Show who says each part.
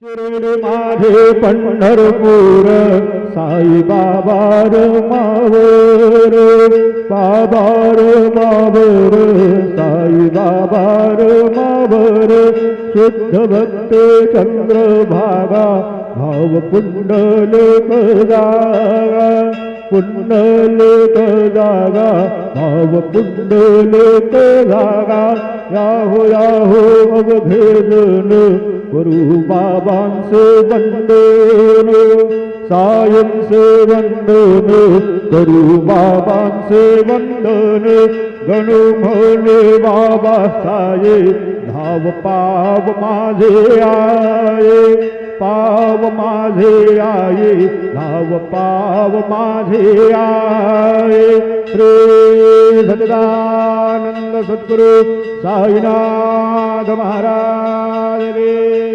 Speaker 1: चरण माझे पंढरपूर साई बाबार मावर बाबार मावर साई बाबार मावर शुद्ध भक्त चंद्रभागा भाव पुंडलिक जागा पुंडलिक जागा भाव पुंडलिक जागा याहो याहो अवघेजन गुरु बाबांचे वंदन सायंचे वंदन गुरु बाबांचे वंदन गणू म्हणे बाबा साये धाव पाव माझे आये पाव माझे आये धाव पाव माझे आये श्री सच्चिदानंद सद्गुरु साईनाथ महाराज